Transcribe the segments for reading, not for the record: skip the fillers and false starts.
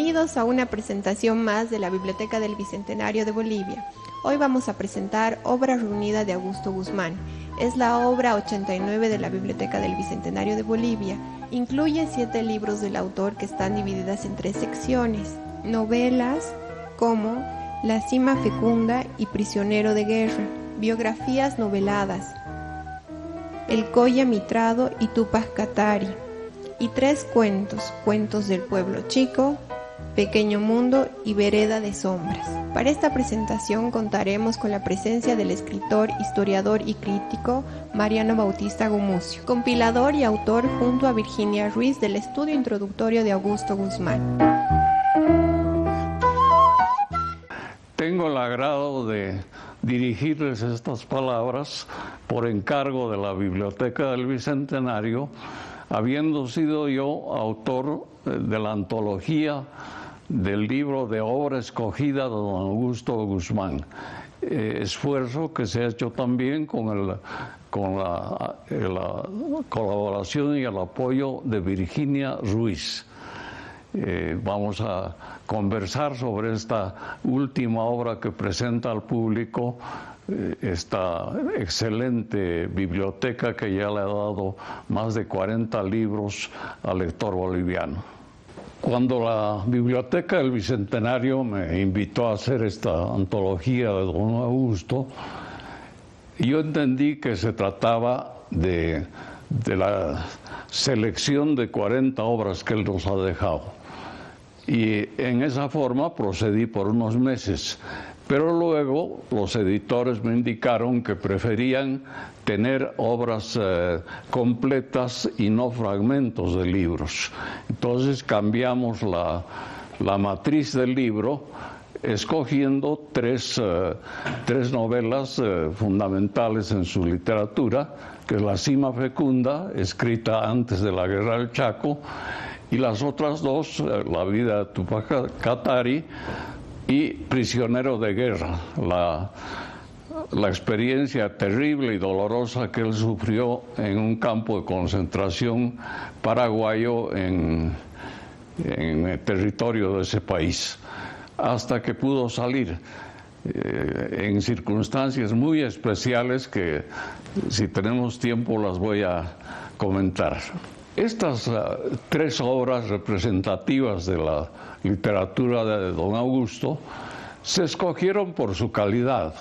Bienvenidos a una presentación más de la Biblioteca del Bicentenario de Bolivia. Hoy vamos a presentar Obra reunida de Augusto Guzmán. Es la obra 89 de la Biblioteca del Bicentenario de Bolivia. Incluye 7 libros del autor que están divididas en 3 secciones. Novelas como La cima fecunda y Prisionero de guerra. Biografías noveladas. El Colla Mitrado y Tupac Katari. Y 3 cuentos, Cuentos del Pueblo Chico, Pequeño Mundo y Vereda de Sombras. Para esta presentación contaremos con la presencia del escritor, historiador y crítico Mariano Bautista Gumucio, compilador y autor junto a Virginia Ruiz del estudio introductorio de Augusto Guzmán. Tengo el agrado de dirigirles estas palabras por encargo de la Biblioteca del Bicentenario, habiendo sido yo autor de la antología del libro de obra escogida de don Augusto Guzmán, esfuerzo que se ha hecho también con la colaboración y el apoyo de Virginia Ruiz. Vamos a conversar sobre esta última obra que presenta al público esta excelente biblioteca que ya le ha dado más de 40 libros al lector boliviano. Cuando la Biblioteca del Bicentenario me invitó a hacer esta antología de don Augusto, yo entendí que se trataba de la selección de 40 obras que él nos ha dejado. Y en esa forma procedí por unos meses. Pero luego los editores me indicaron que preferían tener obras completas y no fragmentos de libros. Entonces cambiamos la matriz del libro, escogiendo tres novelas fundamentales en su literatura, que es La cima fecunda, escrita antes de la Guerra del Chaco, y las otras 2, La vida de Tupac Katari y Prisionero de guerra, la experiencia terrible y dolorosa que él sufrió en un campo de concentración paraguayo en el territorio de ese país, hasta que pudo salir en circunstancias muy especiales que, si tenemos tiempo, las voy a comentar. Estas 3 obras representativas de la literatura de don Augusto se escogieron por su calidad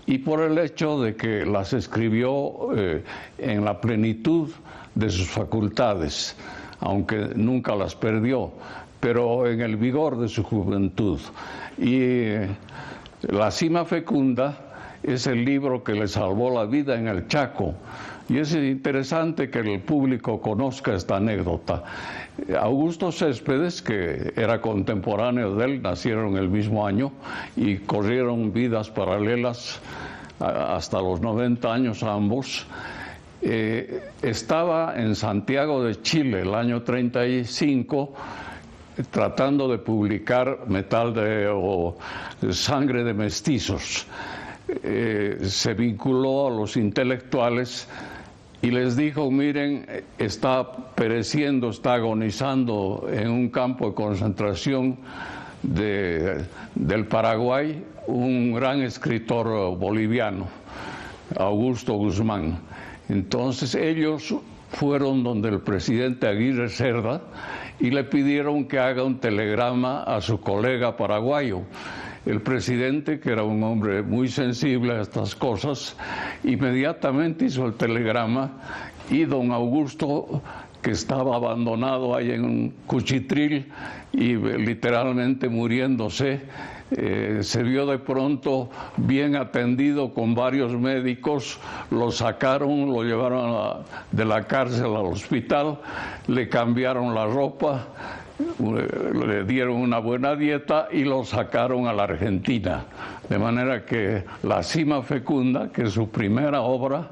y por el hecho de que las escribió en la plenitud de sus facultades, aunque nunca las perdió, pero en el vigor de su juventud. Y La cima fecunda es el libro que le salvó la vida en el Chaco. Y es interesante que el público conozca esta anécdota. Augusto Céspedes, que era contemporáneo de él, nacieron el mismo año y corrieron vidas paralelas hasta los 90 años ambos, estaba en Santiago de Chile el año 35 tratando de publicar Sangre de mestizos. Se vinculó a los intelectuales y les dijo: miren, está pereciendo, está agonizando en un campo de concentración del Paraguay un gran escritor boliviano, Augusto Guzmán. Entonces ellos fueron donde el presidente Aguirre Cerda y le pidieron que haga un telegrama a su colega paraguayo. El presidente, que era un hombre muy sensible a estas cosas, inmediatamente hizo el telegrama y don Augusto, que estaba abandonado ahí en un cuchitril y literalmente muriéndose, se vio de pronto bien atendido con varios médicos, lo sacaron, lo llevaron de la cárcel al hospital, le cambiaron la ropa, le dieron una buena dieta y lo sacaron a la Argentina. De manera que La cima fecunda, que es su primera obra,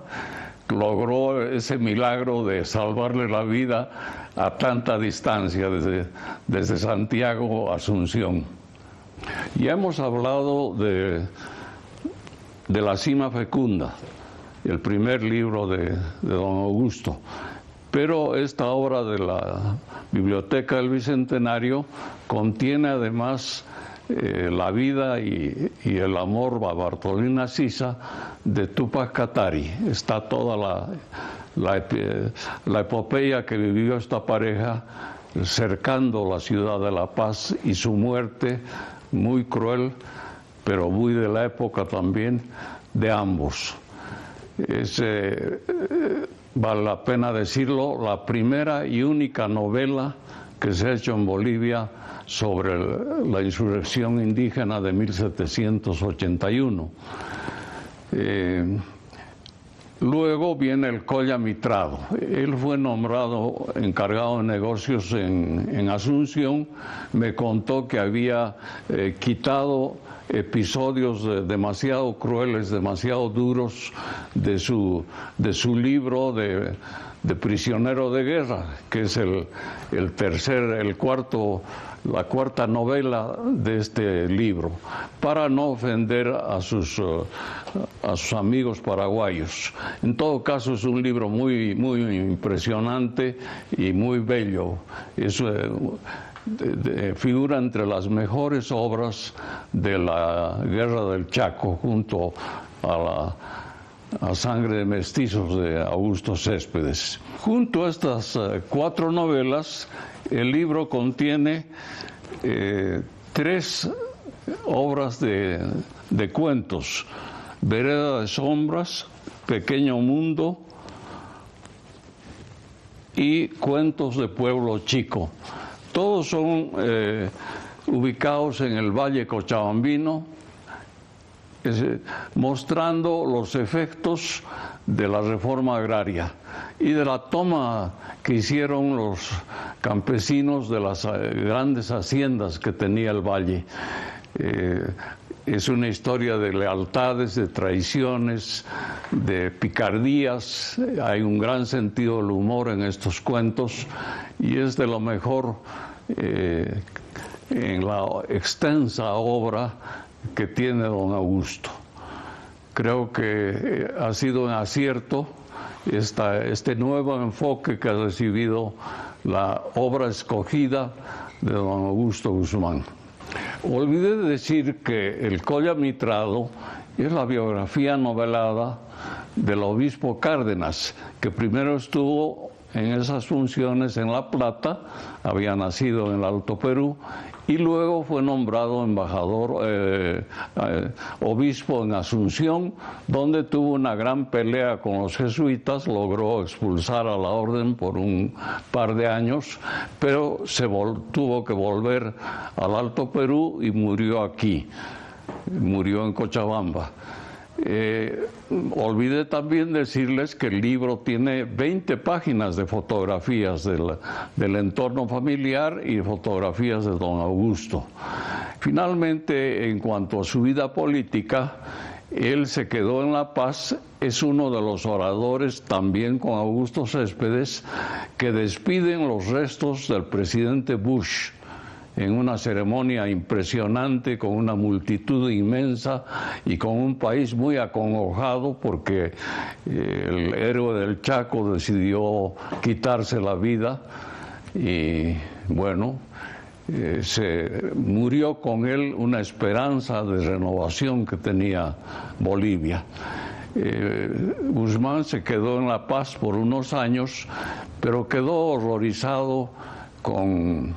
logró ese milagro de salvarle la vida a tanta distancia, desde Santiago a Asunción. Ya hemos hablado de La cima fecunda, el primer libro de don Augusto. Pero esta obra de la Biblioteca del Bicentenario contiene además la vida y el amor a Bartolina Sisa de Túpac Katari. Está toda la epopeya que vivió esta pareja cercando la ciudad de La Paz y su muerte muy cruel, pero muy de la época también de ambos. Vale la pena decirlo, la primera y única novela que se ha hecho en Bolivia sobre la insurrección indígena de 1781. Luego viene el Colla Mitrado. Él fue nombrado encargado de negocios en Asunción. Me contó que había quitado episodios demasiado crueles, demasiado duros de su libro de Prisionero de Guerra, que es la cuarta novela de este libro, para no ofender a sus amigos paraguayos. En todo caso, es un libro muy, muy impresionante y muy bello. Figura entre las mejores obras de la Guerra del Chaco, junto a Sangre de Mestizos de Augusto Céspedes. Junto a estas 4 novelas, el libro contiene 3 obras de cuentos: Vereda de Sombras, Pequeño Mundo y Cuentos de Pueblo Chico. Todos son ubicados en el Valle Cochabambino, mostrando los efectos de la reforma agraria y de la toma que hicieron los campesinos de las grandes haciendas que tenía el valle. Es una historia de lealtades, de traiciones, de picardías. Hay un gran sentido del humor en estos cuentos y es de lo mejor en la extensa obra que tiene don Augusto. Creo que ha sido un acierto este nuevo enfoque que ha recibido la obra escogida de don Augusto Guzmán. Olvidé decir que el Colla Mitrado es la biografía novelada del obispo Cárdenas, que primero estuvo en esas funciones en La Plata, había nacido en el Alto Perú, y luego fue nombrado embajador, obispo en Asunción, donde tuvo una gran pelea con los jesuitas, logró expulsar a la orden por un par de años, pero tuvo que volver al Alto Perú y murió aquí, murió en Cochabamba. Olvidé también decirles que el libro tiene 20 páginas de fotografías del entorno familiar y fotografías de don Augusto. Finalmente, en cuanto a su vida política, él se quedó en La Paz, es uno de los oradores, también con Augusto Céspedes, que despiden los restos del presidente Bush en una ceremonia impresionante, con una multitud inmensa y con un país muy acongojado porque el héroe del Chaco decidió quitarse la vida y bueno, se murió con él una esperanza de renovación que tenía Bolivia. Guzmán se quedó en La Paz por unos años, pero quedó horrorizado con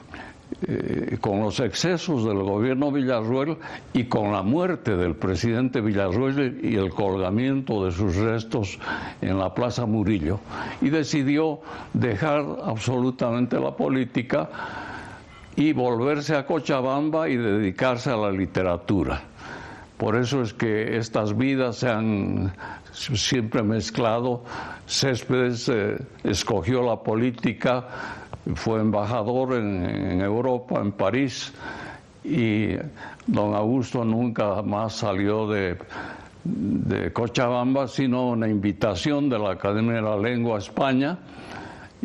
los excesos del gobierno Villarroel y con la muerte del presidente Villarroel y el colgamiento de sus restos en la Plaza Murillo, y decidió dejar absolutamente la política y volverse a Cochabamba y dedicarse a la literatura. Por eso es que estas vidas se han siempre mezclado. Céspedes escogió la política, fue embajador en Europa, en París, y don Augusto nunca más salió de Cochabamba, sino una invitación de la Academia de la Lengua a España,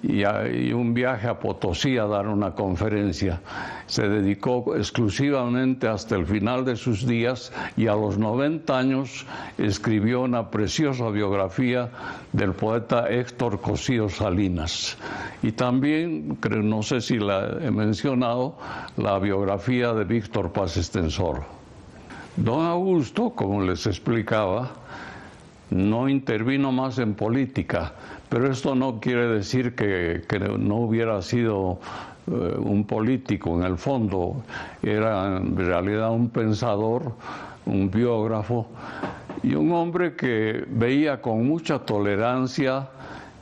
y un viaje a Potosí a dar una conferencia. Se dedicó exclusivamente hasta el final de sus días y a los 90 años escribió una preciosa biografía del poeta Héctor Cosío Salinas. Y también, no sé si la he mencionado, la biografía de Víctor Paz Estenssoro. Don Augusto, como les explicaba, no intervino más en política, pero esto no quiere decir que no hubiera sido un político. En el fondo era en realidad un pensador, un biógrafo y un hombre que veía con mucha tolerancia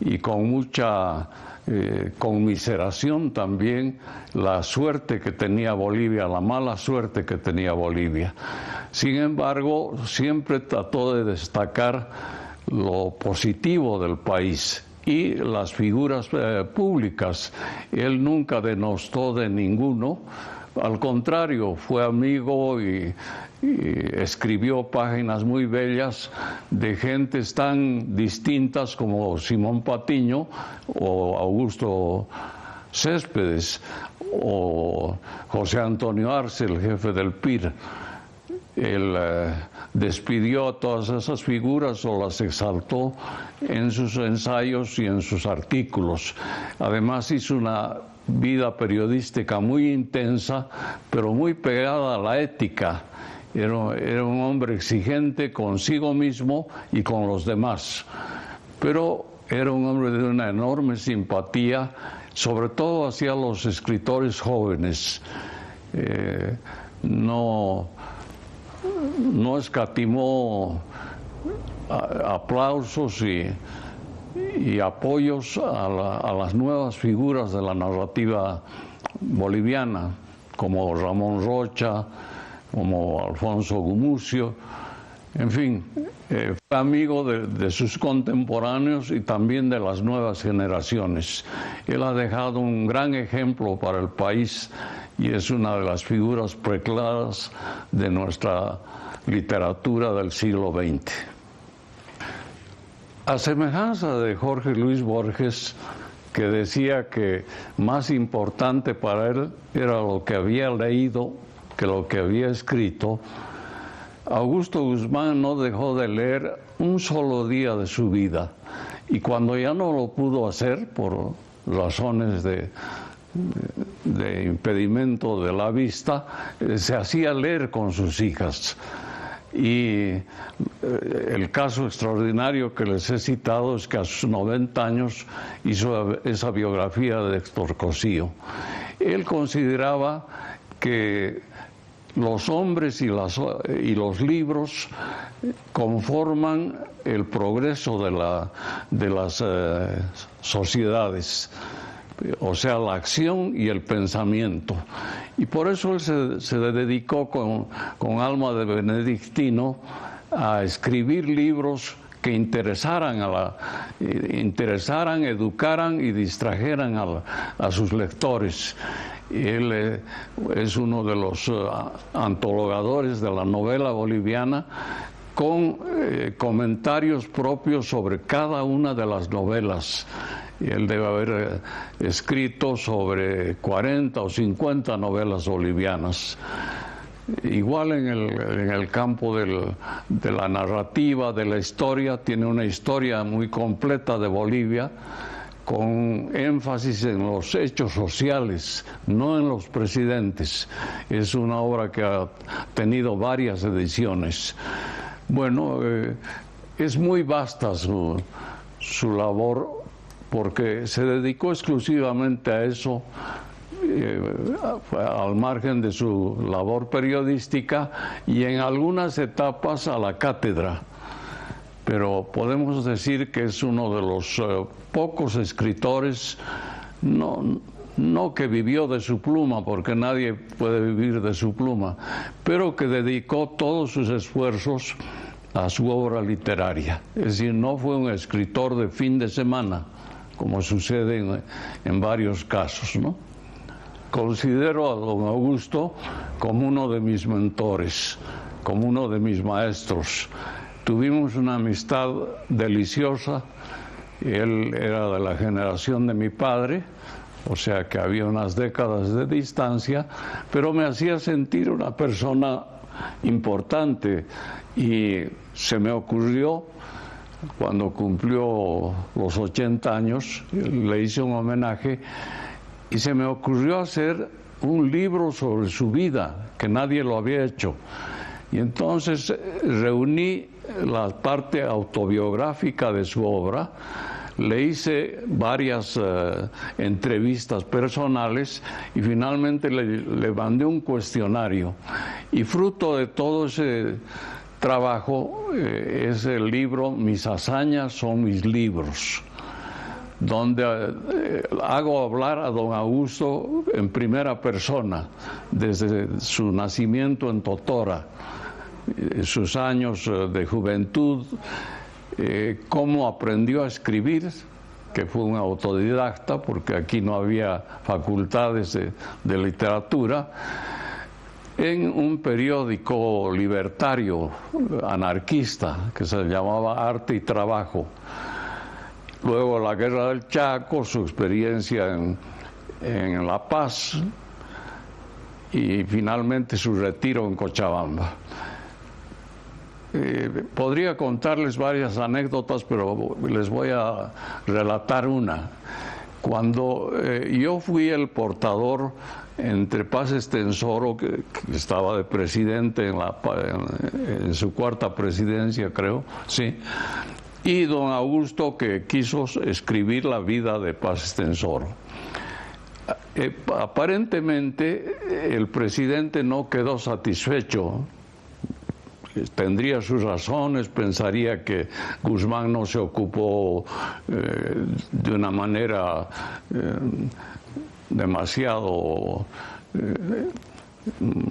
y con mucha conmiseración también la suerte que tenía Bolivia, la mala suerte que tenía Bolivia. Sin embargo, siempre trató de destacar lo positivo del país y las figuras públicas. Él nunca denostó de ninguno, al contrario, fue amigo y escribió páginas muy bellas de gentes tan distintas como Simón Patiño o Augusto Céspedes o José Antonio Arce, el jefe del PIR. Él despidió a todas esas figuras o las exaltó en sus ensayos y en sus artículos. Además hizo una vida periodística muy intensa, pero muy pegada a la ética. Era un hombre exigente consigo mismo y con los demás, pero era un hombre de una enorme simpatía, sobre todo hacia los escritores jóvenes. No escatimó aplausos y apoyos a las nuevas figuras de la narrativa boliviana, como Ramón Rocha, como Alfonso Gumucio, en fin, fue amigo de sus contemporáneos y también de las nuevas generaciones. Él ha dejado un gran ejemplo para el país y es una de las figuras preclaras de nuestra literatura del siglo XX. A semejanza de Jorge Luis Borges, que decía que más importante para él era lo que había leído que lo que había escrito, Augusto Guzmán no dejó de leer un solo día de su vida, y cuando ya no lo pudo hacer por razones de impedimento de la vista, se hacía leer con sus hijas. Y el caso extraordinario que les he citado es que a sus 90 años hizo esa biografía de Héctor Cosío. Él consideraba que los hombres y los libros conforman el progreso de las sociedades, o sea, la acción y el pensamiento. Y por eso él se dedicó con alma de benedictino a escribir libros que interesaran, educaran y distrajeran a sus lectores. Él es uno de los antologadores de la novela boliviana, con comentarios propios sobre cada una de las novelas. Él debe haber escrito sobre 40 o 50 novelas bolivianas. Igual en el campo de la narrativa, de la historia, tiene una historia muy completa de Bolivia, con énfasis en los hechos sociales, no en los presidentes. Es una obra que ha tenido varias ediciones. Bueno, es muy vasta su labor, porque se dedicó exclusivamente a eso, al margen de su labor periodística y en algunas etapas a la cátedra. Pero podemos decir que es uno de los pocos escritores, no que vivió de su pluma, porque nadie puede vivir de su pluma, pero que dedicó todos sus esfuerzos a su obra literaria. Es decir, no fue un escritor de fin de semana, como sucede en varios casos, ¿no? Considero a don Augusto como uno de mis mentores, como uno de mis maestros. Tuvimos una amistad deliciosa Él era de la generación de mi padre, o sea que había unas décadas de distancia, pero me hacía sentir una persona importante, y se me ocurrió, cuando cumplió los 80 años, le hice un homenaje, y se me ocurrió hacer un libro sobre su vida, que nadie lo había hecho. Y entonces reuní la parte autobiográfica de su obra, le hice varias entrevistas personales y finalmente le mandé un cuestionario. Y fruto de todo ese trabajo es el libro Mis hazañas son mis libros, donde hago hablar a don Augusto en primera persona, desde su nacimiento en Totora, sus años de juventud, cómo aprendió a escribir, que fue un autodidacta, porque aquí no había facultades de literatura, en un periódico libertario, anarquista, que se llamaba Arte y Trabajo. Luego la Guerra del Chaco, su experiencia en La Paz, y finalmente su retiro en Cochabamba. Podría contarles varias anécdotas, pero les voy a relatar una. Cuando yo fui el portador entre Paz Estenssoro, que estaba de presidente en su cuarta presidencia, creo, sí, y don Augusto, que quiso escribir la vida de Paz Estenssoro. Aparentemente el presidente no quedó satisfecho. Tendría sus razones, pensaría que Guzmán no se ocupó de una manera demasiado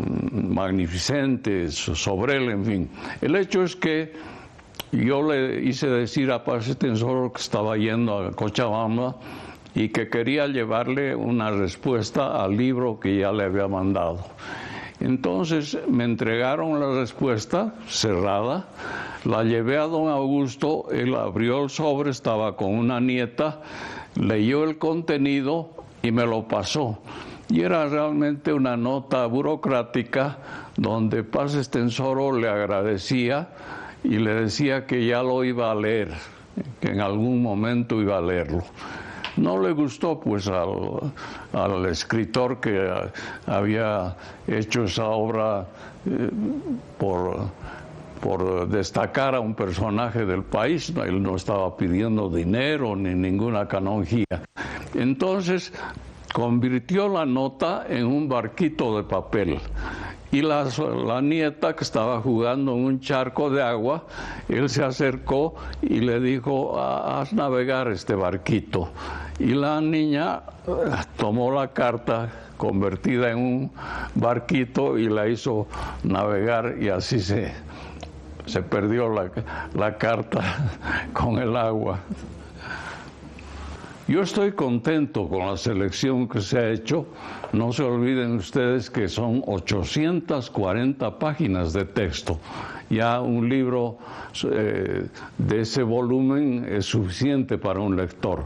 magnificente sobre él, en fin. El hecho es que yo le hice decir a Paz Estenssoro que estaba yendo a Cochabamba y que quería llevarle una respuesta al libro que ya le había mandado. Entonces me entregaron la respuesta cerrada, la llevé a don Augusto, él abrió el sobre, estaba con una nieta, leyó el contenido y me lo pasó. Y era realmente una nota burocrática donde Paz Estenssoro le agradecía y le decía que ya lo iba a leer, que en algún momento iba a leerlo. No le gustó pues al escritor que había hecho esa obra por destacar a un personaje del país. Él no estaba pidiendo dinero ni ninguna canonjía. Entonces convirtió la nota en un barquito de papel. Y la nieta, que estaba jugando en un charco de agua, él se acercó y le dijo: haz navegar este barquito. Y la niña tomó la carta convertida en un barquito y la hizo navegar, y así se perdió la carta con el agua. Yo estoy contento con la selección que se ha hecho. No se olviden ustedes que son 840 páginas de texto. Ya un libro de ese volumen es suficiente para un lector.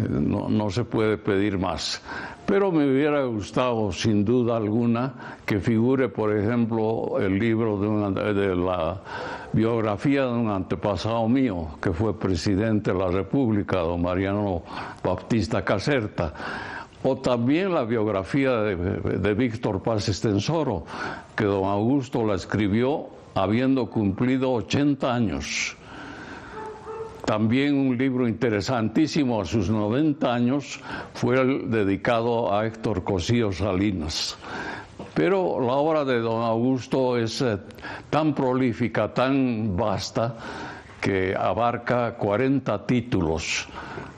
No se puede pedir más. Pero me hubiera gustado, sin duda alguna, que figure, por ejemplo, el libro de la biografía de un antepasado mío, que fue presidente de la República, don Mariano Baptista Caserta, o también la biografía de Víctor Paz Estenssoro, que don Augusto la escribió habiendo cumplido 80 años. También un libro interesantísimo, a sus 90 años, fue el dedicado a Héctor Cosío Salinas. Pero la obra de don Augusto es tan prolífica, tan vasta, que abarca 40 títulos.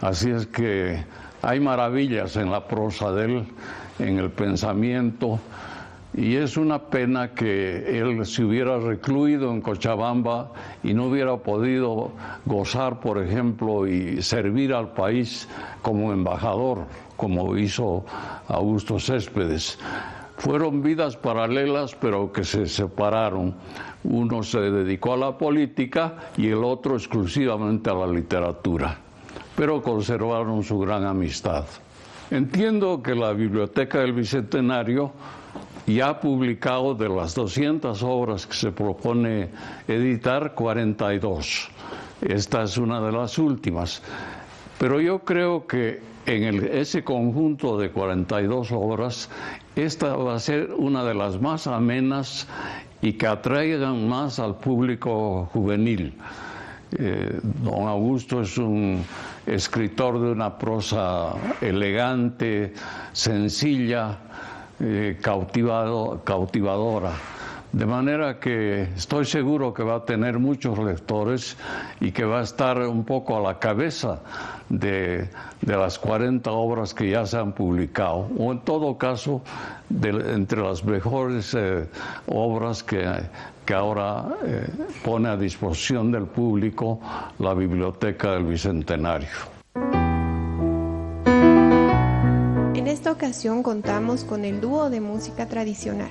Así es que hay maravillas en la prosa de él, en el pensamiento, y es una pena que él se hubiera recluido en Cochabamba y no hubiera podido gozar, por ejemplo, y servir al país como embajador, como hizo Augusto Céspedes. Fueron vidas paralelas, pero que se separaron. Uno se dedicó a la política y el otro exclusivamente a la literatura, pero conservaron su gran amistad. Entiendo que la Biblioteca del Bicentenario ya ha publicado de las 200 obras que se propone editar, 42. Esta es una de las últimas. Pero yo creo que en ese conjunto de 42 obras, esta va a ser una de las más amenas y que atraigan más al público juvenil. Don Augusto es un escritor de una prosa elegante, sencilla, cautivadora. De manera que estoy seguro que va a tener muchos lectores y que va a estar un poco a la cabeza de las 40 obras que ya se han publicado, o en todo caso entre las mejores obras que ahora pone a disposición del público la Biblioteca del Bicentenario. En esta ocasión contamos con el dúo de música tradicional.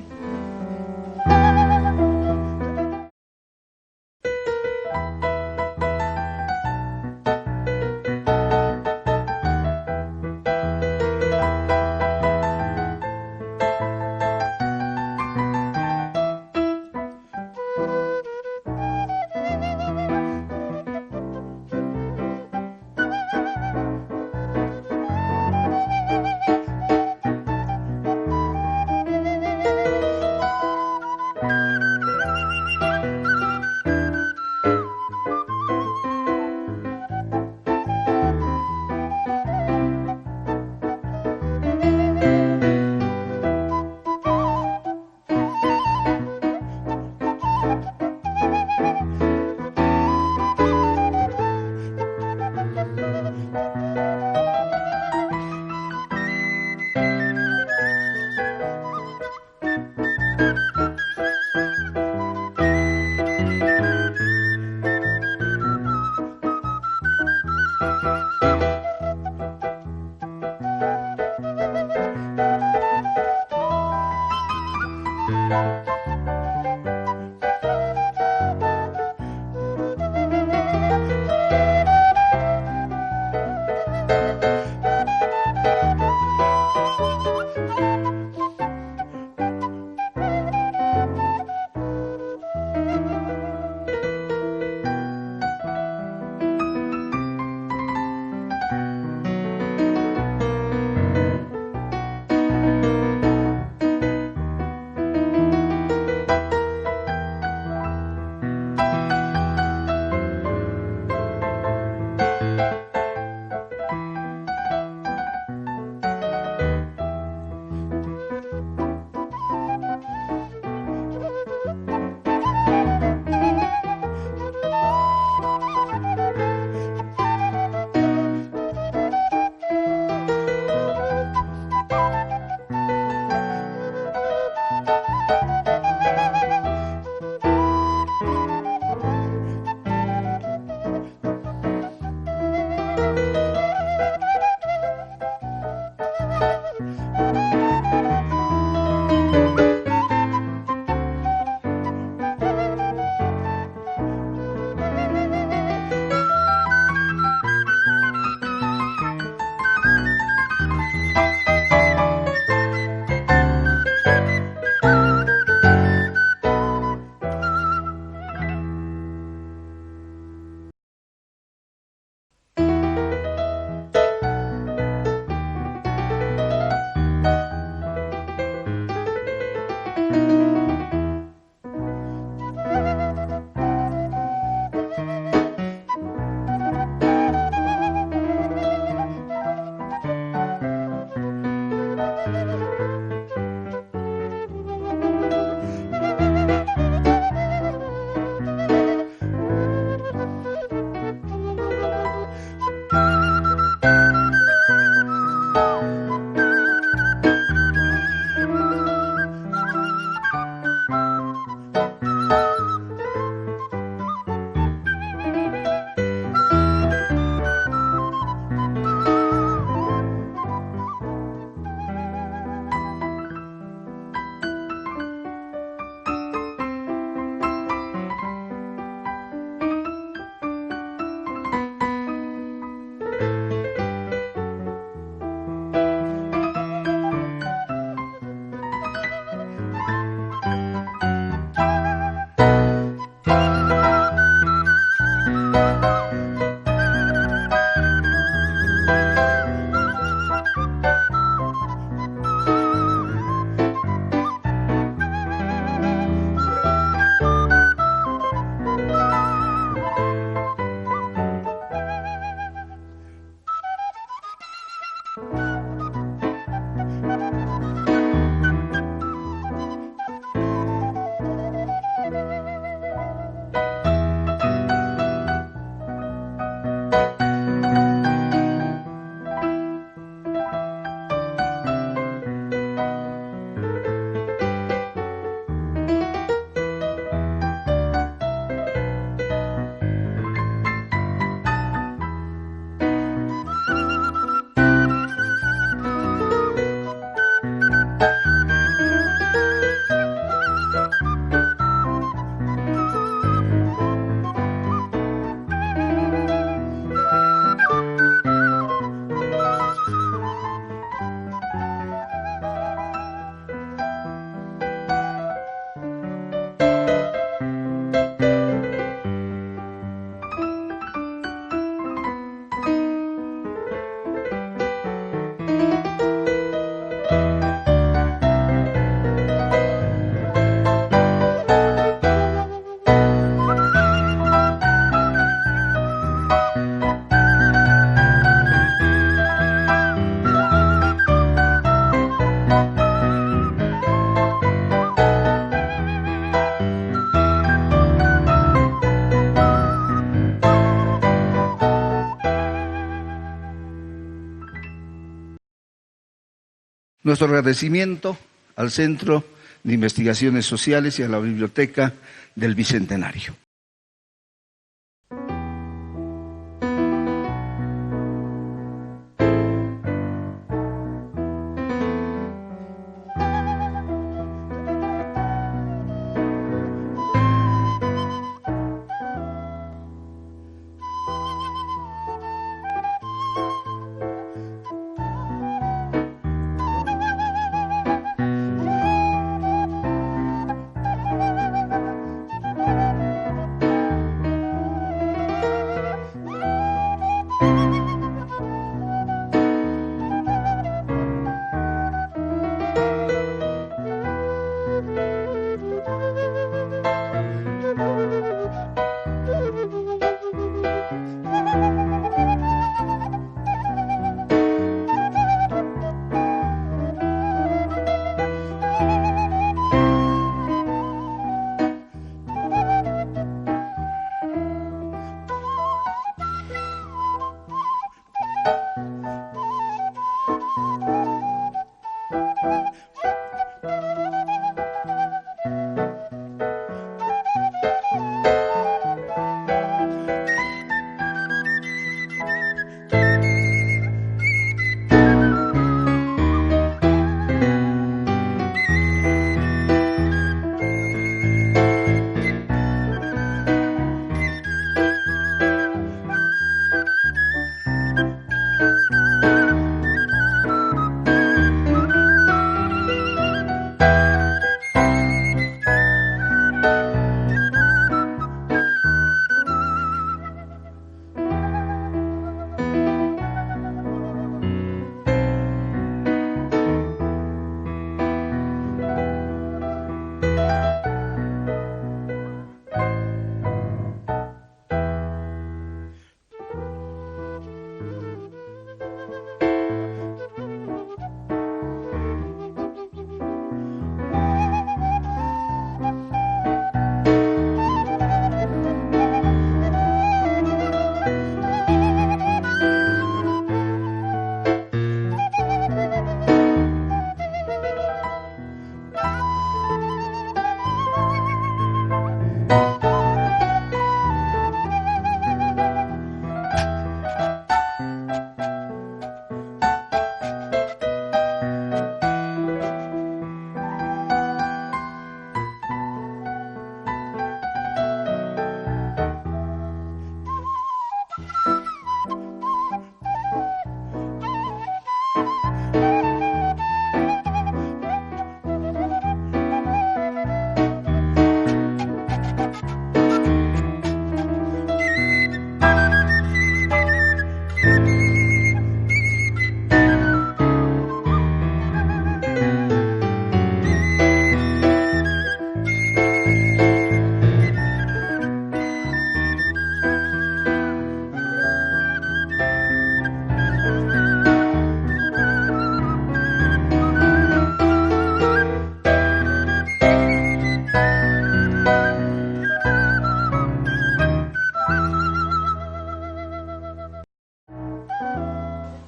Nuestro agradecimiento al Centro de Investigaciones Sociales y a la Biblioteca del Bicentenario.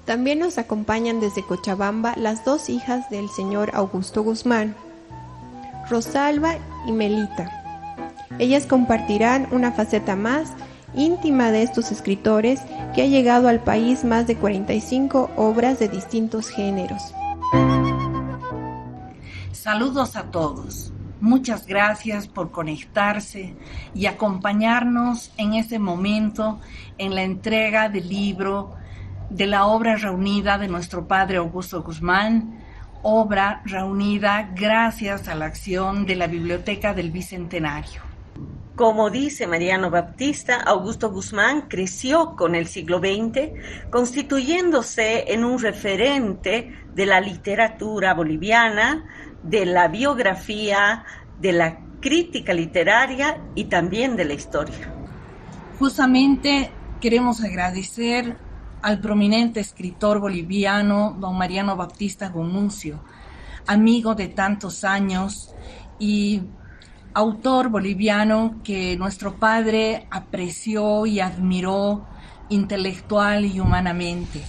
También nos acompañan desde Cochabamba las dos hijas del señor Augusto Guzmán, Rosalba y Melita. Ellas compartirán una faceta más íntima de estos escritores que ha llegado al país más de 45 obras de distintos géneros. Saludos a todos. Muchas gracias por conectarse y acompañarnos en este momento en la entrega del libro de la obra reunida de nuestro padre Augusto Guzmán, obra reunida gracias a la acción de la Biblioteca del Bicentenario. Como dice Mariano Baptista, Augusto Guzmán creció con el siglo XX, constituyéndose en un referente de la literatura boliviana, de la biografía, de la crítica literaria y también de la historia. Justamente queremos agradecer al prominente escritor boliviano, don Mariano Baptista Gumucio, amigo de tantos años y autor boliviano que nuestro padre apreció y admiró intelectual y humanamente.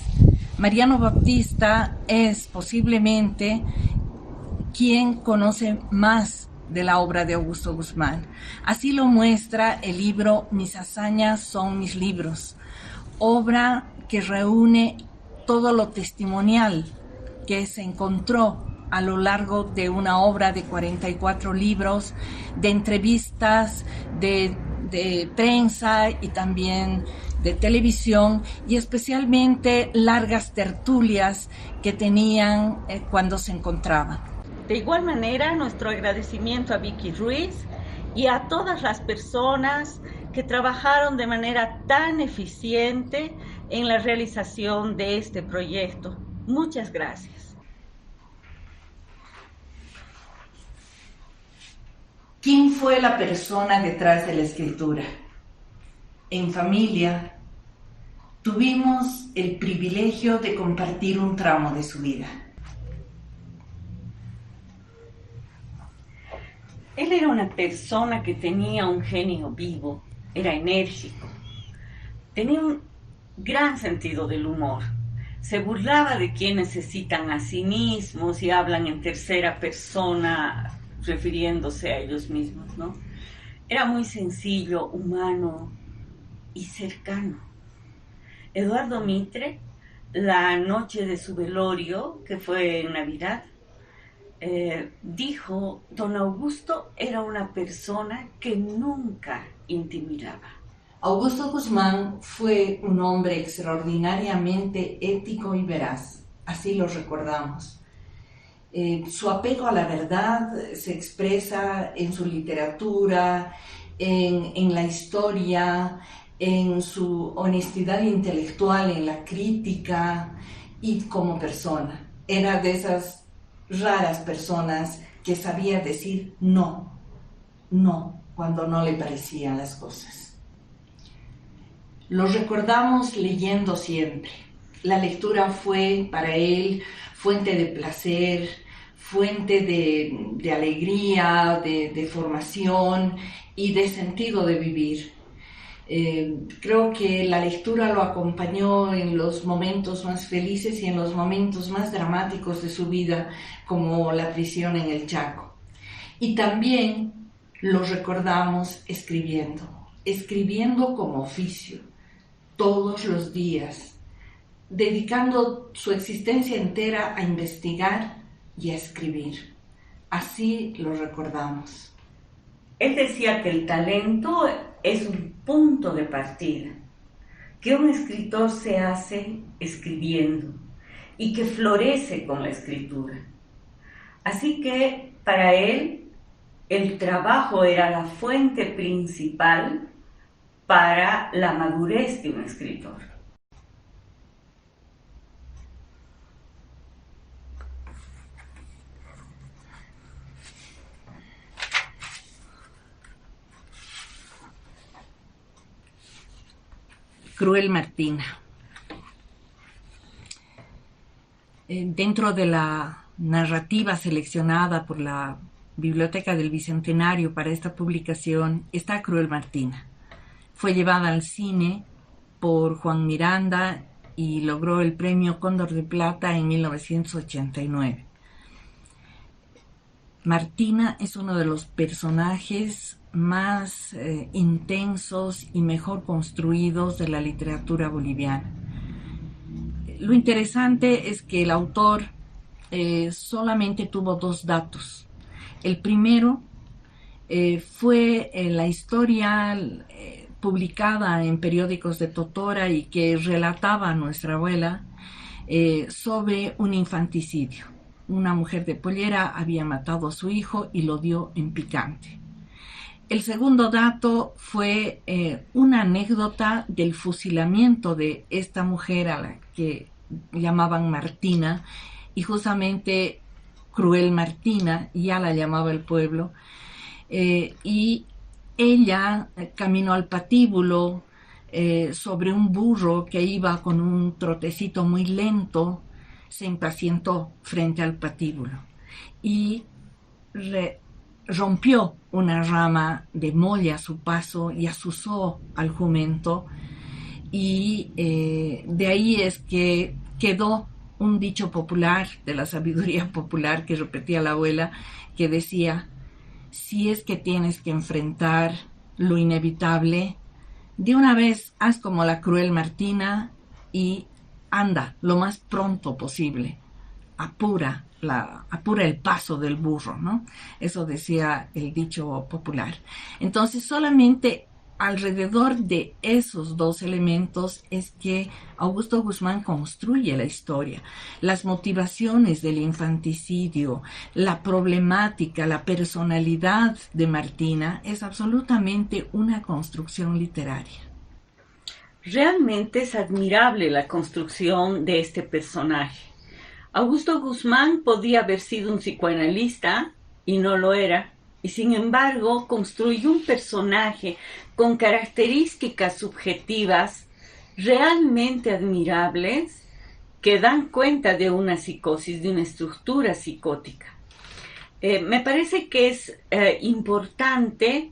Mariano Baptista es posiblemente quien conoce más de la obra de Augusto Guzmán. Así lo muestra el libro Mis hazañas son mis libros, obra que reúne todo lo testimonial que se encontró a lo largo de una obra de 44 libros, de entrevistas, de prensa y también de televisión, y especialmente largas tertulias que tenían cuando se encontraban. De igual manera, nuestro agradecimiento a Vicky Ruiz y a todas las personas que trabajaron de manera tan eficiente en la realización de este proyecto. Muchas gracias. ¿Quién fue la persona detrás de la escritura? En familia, tuvimos el privilegio de compartir un tramo de su vida. Él era una persona que tenía un genio vivo, era enérgico, tenía un gran sentido del humor, se burlaba de quienes se citan a sí mismos y hablan en tercera persona refiriéndose a ellos mismos, ¿no? Era muy sencillo, humano y cercano. Eduardo Mitre, la noche de su velorio, que fue en Navidad, dijo: don Augusto era una persona que nunca intimidaba. Augusto Guzmán fue un hombre extraordinariamente ético y veraz, así lo recordamos. Su apego a la verdad se expresa en su literatura, en la historia, en su honestidad intelectual, en la crítica y como persona. Era de esas raras personas que sabía decir no cuando no le parecían las cosas. Lo recordamos leyendo siempre. La lectura fue para él fuente de placer, fuente de alegría, de formación y de sentido de vivir. Creo que la lectura lo acompañó en los momentos más felices y en los momentos más dramáticos de su vida, como la prisión en el Chaco. Y también lo recordamos escribiendo como oficio, todos los días, dedicando su existencia entera a investigar y a escribir. Así lo recordamos. Él decía que el talento es un punto de partida, que un escritor se hace escribiendo y que florece con la escritura. Así que para él el trabajo era la fuente principal para la madurez de un escritor. Cruel Martina. Dentro de la narrativa seleccionada por la Biblioteca del Bicentenario para esta publicación está Cruel Martina. Fue llevada al cine por Juan Miranda y logró el premio Cóndor de Plata en 1989. Martina es uno de los personajes más intensos y mejor construidos de la literatura boliviana. Lo interesante es que el autor solamente tuvo 2 datos. El primero fue la historia publicada en periódicos de Totora y que relataba a nuestra abuela sobre un infanticidio. Una mujer de Pollera había matado a su hijo y lo dio en picante. El segundo dato fue una anécdota del fusilamiento de esta mujer a la que llamaban Martina, y justamente Cruel Martina, ya la llamaba el pueblo, y ella caminó al patíbulo sobre un burro que iba con un trotecito muy lento, se impacientó frente al patíbulo y rompió una rama de molle a su paso y azuzó al jumento, y de ahí es que quedó un dicho popular, de la sabiduría popular que repetía la abuela, que decía: si es que tienes que enfrentar lo inevitable, de una vez haz como la cruel Martina y anda lo más pronto posible. Apura el paso del burro, ¿no? Eso decía el dicho popular. Entonces, solamente alrededor de esos dos elementos es que Augusto Guzmán construye la historia. Las motivaciones del infanticidio, la problemática, la personalidad de Martina es absolutamente una construcción literaria. Realmente es admirable la construcción de este personaje. Augusto Guzmán podía haber sido un psicoanalista y no lo era, y sin embargo construyó un personaje con características subjetivas realmente admirables que dan cuenta de una psicosis, de una estructura psicótica. Me parece que es importante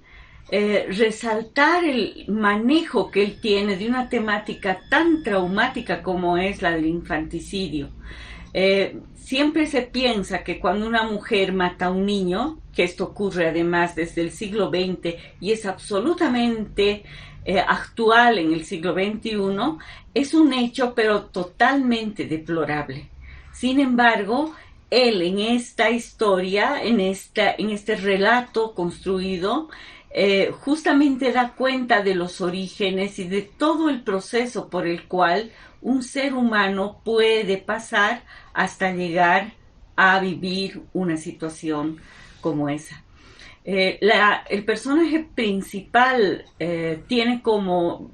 resaltar el manejo que él tiene de una temática tan traumática como es la del infanticidio. Siempre se piensa que cuando una mujer mata a un niño, que esto ocurre además desde el siglo XX y es absolutamente actual en el siglo XXI, es un hecho pero totalmente deplorable. Sin embargo, él en esta historia, en este relato construido, justamente da cuenta de los orígenes y de todo el proceso por el cual un ser humano puede pasar hasta llegar a vivir una situación como esa. El personaje principal tiene como,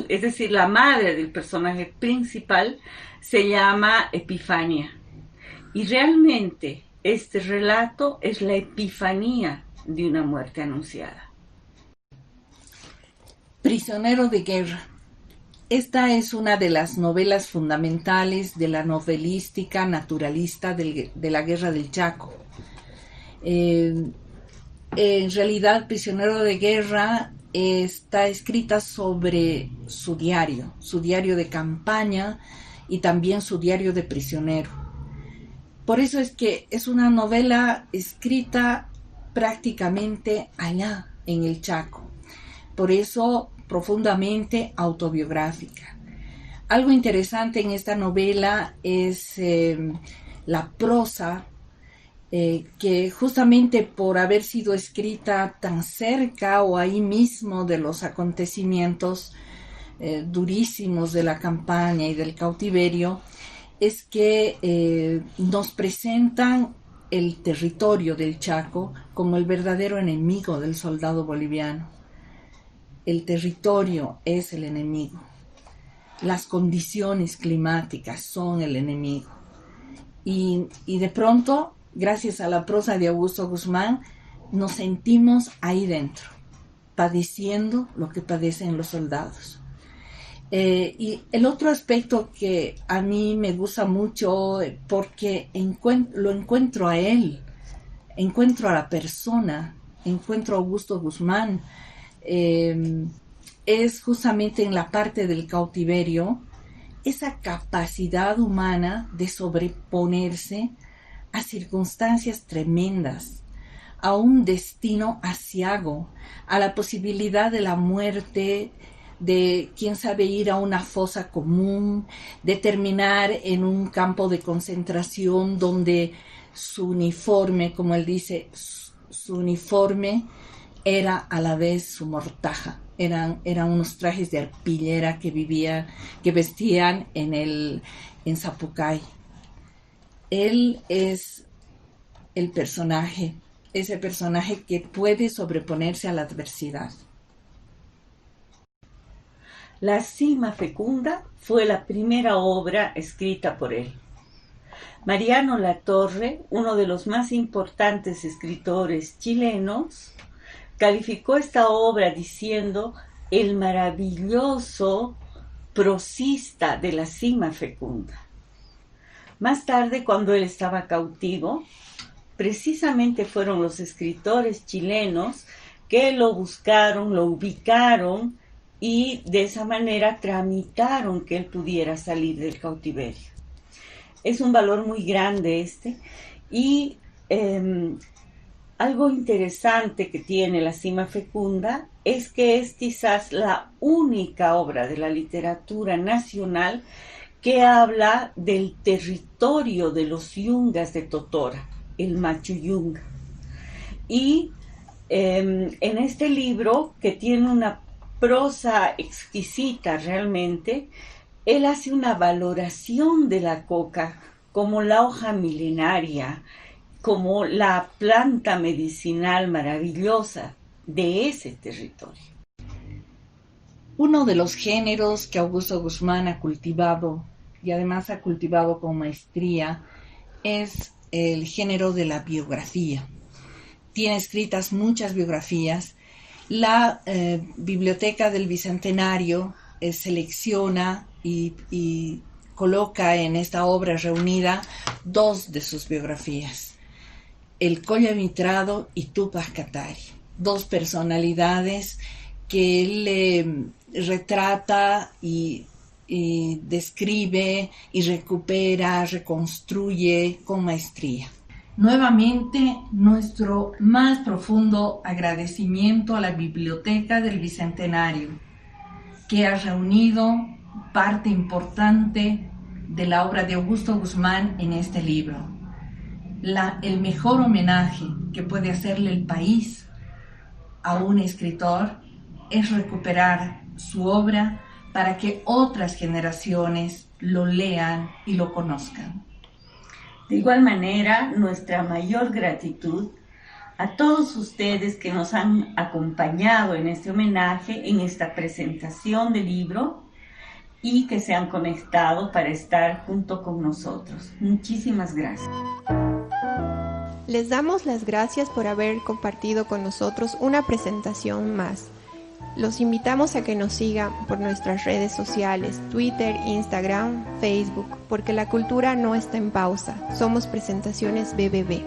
es decir, la madre del personaje principal se llama Epifania. Y realmente este relato es la epifanía de una muerte anunciada. Prisionero de guerra. Esta es una de las novelas fundamentales de la novelística naturalista de la Guerra del Chaco. En realidad, Prisionero de guerra está escrita sobre su diario de campaña y también su diario de prisionero. Por eso es que es una novela escrita prácticamente allá en el Chaco. Por eso profundamente autobiográfica. Algo interesante en esta novela es la prosa, que justamente por haber sido escrita tan cerca o ahí mismo de los acontecimientos durísimos de la campaña y del cautiverio, es que nos presentan el territorio del Chaco como el verdadero enemigo del soldado boliviano. El territorio es el enemigo. Las condiciones climáticas son el enemigo. Y de pronto, gracias a la prosa de Augusto Guzmán, nos sentimos ahí dentro, padeciendo lo que padecen los soldados. Y el otro aspecto que a mí me gusta mucho, porque lo encuentro a él, encuentro a la persona, encuentro a Augusto Guzmán, es justamente en la parte del cautiverio, esa capacidad humana de sobreponerse a circunstancias tremendas, a un destino aciago, a la posibilidad de la muerte, de quién sabe ir a una fosa común, de terminar en un campo de concentración donde su uniforme, como él dice, su uniforme era a la vez su mortaja. Eran unos trajes de arpillera que vestían en Zapucay. Él es el personaje, ese personaje que puede sobreponerse a la adversidad. La Cima Fecunda fue la primera obra escrita por él. Mariano Latorre, uno de los más importantes escritores chilenos, calificó esta obra diciendo el maravilloso prosista de la Cima Fecunda. Más tarde, cuando él estaba cautivo, precisamente fueron los escritores chilenos que lo buscaron, lo ubicaron y de esa manera tramitaron que él pudiera salir del cautiverio. Es un valor muy grande y algo interesante que tiene La Cima Fecunda es que es quizás la única obra de la literatura nacional que habla del territorio de los yungas de Totora, el Machu Yunga. Y en este libro, que tiene una prosa exquisita realmente, él hace una valoración de la coca como la hoja milenaria, como la planta medicinal maravillosa de ese territorio. Uno de los géneros que Augusto Guzmán ha cultivado, y además ha cultivado con maestría, es el género de la biografía. Tiene escritas muchas biografías. La Biblioteca del Bicentenario selecciona y coloca en esta obra reunida 2 de sus biografías: el Colla Mitrado y Tupac Katari, 2 personalidades que él retrata y describe y recupera, reconstruye con maestría. Nuevamente, nuestro más profundo agradecimiento a la Biblioteca del Bicentenario, que ha reunido parte importante de la obra de Augusto Guzmán en este libro. El mejor homenaje que puede hacerle el país a un escritor es recuperar su obra para que otras generaciones lo lean y lo conozcan. De igual manera, nuestra mayor gratitud a todos ustedes que nos han acompañado en este homenaje, en esta presentación del libro, y que se han conectado para estar junto con nosotros. Muchísimas gracias. Les damos las gracias por haber compartido con nosotros una presentación más. Los invitamos a que nos sigan por nuestras redes sociales, Twitter, Instagram, Facebook, porque la cultura no está en pausa. Somos Presentaciones BBB.